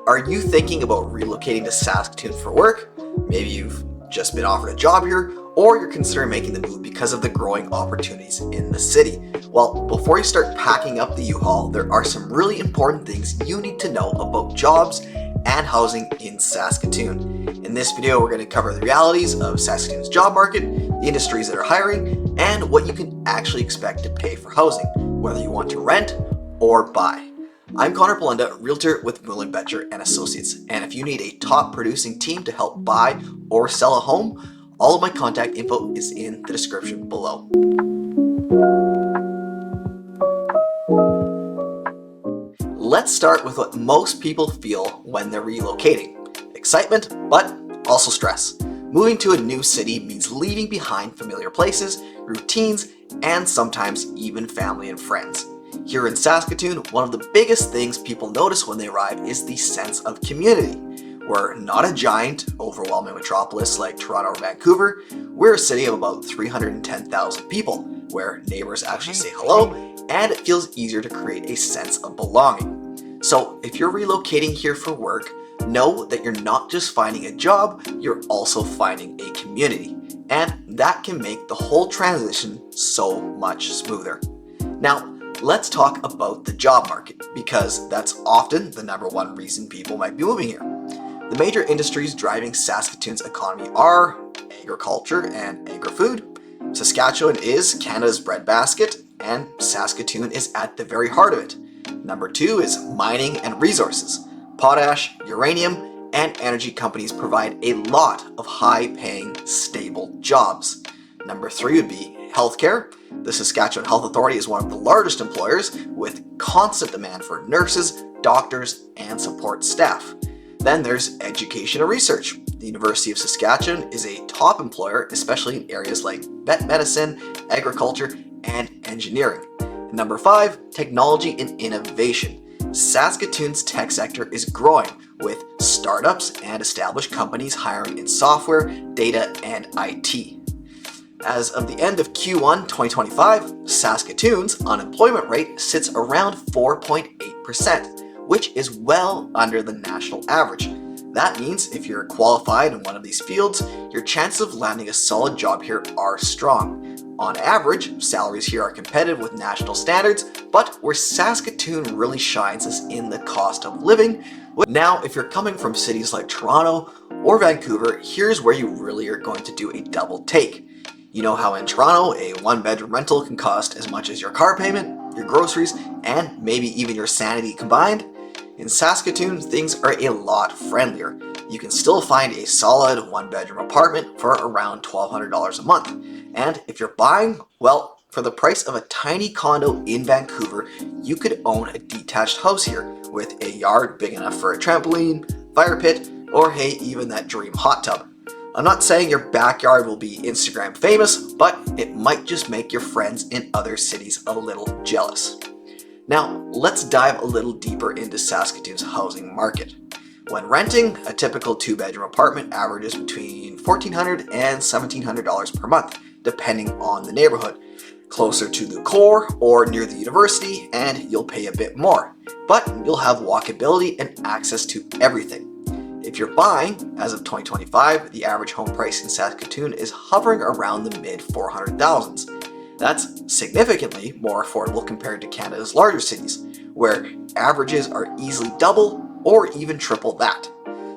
Are you thinking about relocating to Saskatoon for work? Maybe you've just been offered a job here, or you're considering making the move because of the growing opportunities in the city. Well, before you start packing up the U-Haul, there are some really important things you need to know about jobs and housing in Saskatoon. In this video, we're going to cover the realities of Saskatoon's job market, the industries that are hiring, and what you can actually expect to pay for housing, whether you want to rent or buy. I'm Conor, Palendat, realtor with Betcher and Associates, and if you need a top producing team to help buy or sell a home, all of my contact info is in the description below. Let's start with what most people feel when they're relocating. Excitement, but also stress. Moving to a new city means leaving behind familiar places, routines, and sometimes even family and friends. Here in Saskatoon, one of the biggest things people notice when they arrive is the sense of community. We're not a giant, overwhelming metropolis like Toronto or Vancouver. We're a city of about 310,000 people, where neighbors actually say hello, and it feels easier to create a sense of belonging. So if you're relocating here for work, know that you're not just finding a job, you're also finding a community. And that can make the whole transition so much smoother. Now, let's talk about the job market, because that's often the number one reason people might be moving here. The major industries driving Saskatoon's economy are agriculture and agri-food. Saskatchewan is Canada's breadbasket, and Saskatoon is at the very heart of it. Number two is mining and resources. Potash, uranium, and energy companies provide a lot of high-paying, stable jobs. Number three would be healthcare. The Saskatchewan Health Authority is one of the largest employers with constant demand for nurses, doctors, and support staff. Then there's education and research. The University of Saskatchewan is a top employer, especially in areas like vet medicine, agriculture, and engineering. And number five, technology and innovation. Saskatoon's tech sector is growing, with startups and established companies hiring in software, data, and IT. As of the end of Q1 2025, Saskatoon's unemployment rate sits around 4.8%, which is well under the national average. That means if you're qualified in one of these fields, your chances of landing a solid job here are strong. On average, salaries here are competitive with national standards, but where Saskatoon really shines is in the cost of living. Now, if you're coming from cities like Toronto or Vancouver, here's where you really are going to do a double take. You know how in Toronto, a one-bedroom rental can cost as much as your car payment, your groceries, and maybe even your sanity combined? In Saskatoon, things are a lot friendlier. You can still find a solid one-bedroom apartment for around $1,200 a month. And if you're buying, well, for the price of a tiny condo in Vancouver, you could own a detached house here with a yard big enough for a trampoline, fire pit, or hey, even that dream hot tub. I'm not saying your backyard will be Instagram famous, but it might just make your friends in other cities a little jealous. Now, let's dive a little deeper into Saskatoon's housing market. When renting, a typical two-bedroom apartment averages between $1,400 and $1,700 per month, depending on the neighborhood. Closer to the core or near the university, and you'll pay a bit more, but you'll have walkability and access to everything. If you're buying, as of 2025, the average home price in Saskatoon is hovering around the mid-400,000s. That's significantly more affordable compared to Canada's larger cities, where averages are easily double or even triple that.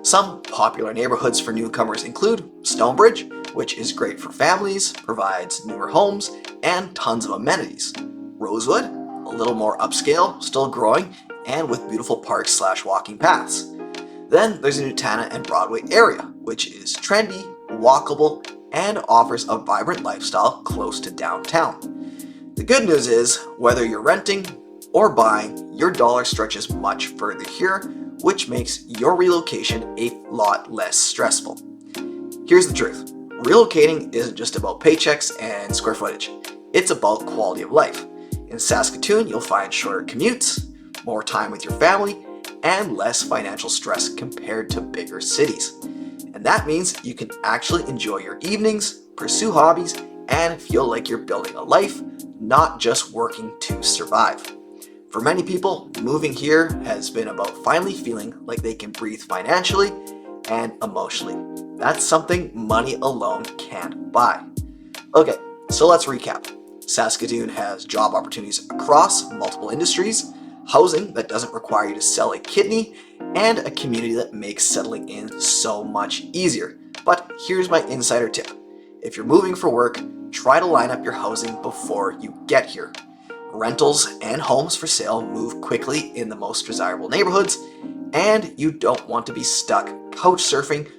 Some popular neighborhoods for newcomers include Stonebridge, which is great for families, provides newer homes, and tons of amenities. Rosewood, a little more upscale, still growing, and with beautiful parks/walking paths. Then there's the Nutana and Broadway area, which is trendy, walkable, and offers a vibrant lifestyle close to downtown. The good news is, whether you're renting or buying, your dollar stretches much further here, which makes your relocation a lot less stressful. Here's the truth. Relocating isn't just about paychecks and square footage. It's about quality of life. In Saskatoon, you'll find shorter commutes, more time with your family, and less financial stress compared to bigger cities. And that means you can actually enjoy your evenings, pursue hobbies, and feel like you're building a life, not just working to survive. For many people, moving here has been about finally feeling like they can breathe financially and emotionally. That's something money alone can't buy. Okay, so let's recap. Saskatoon has job opportunities across multiple industries, housing that doesn't require you to sell a kidney, and a community that makes settling in so much easier. But here's my insider tip. If you're moving for work, try to line up your housing before you get here. Rentals and homes for sale move quickly in the most desirable neighborhoods, and you don't want to be stuck couch surfing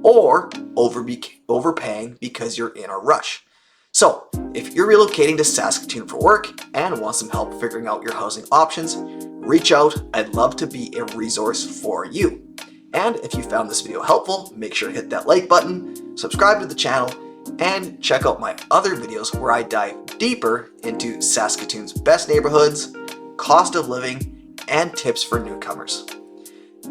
or overpaying because you're in a rush. So, if you're relocating to Saskatoon for work and want some help figuring out your housing options, reach out. I'd love to be a resource for you. And if you found this video helpful, make sure to hit that like button, subscribe to the channel, and check out my other videos where I dive deeper into Saskatoon's best neighborhoods, cost of living, and tips for newcomers.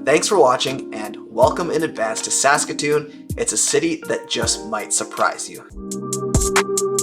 Thanks for watching and welcome in advance to Saskatoon. It's a city that just might surprise you.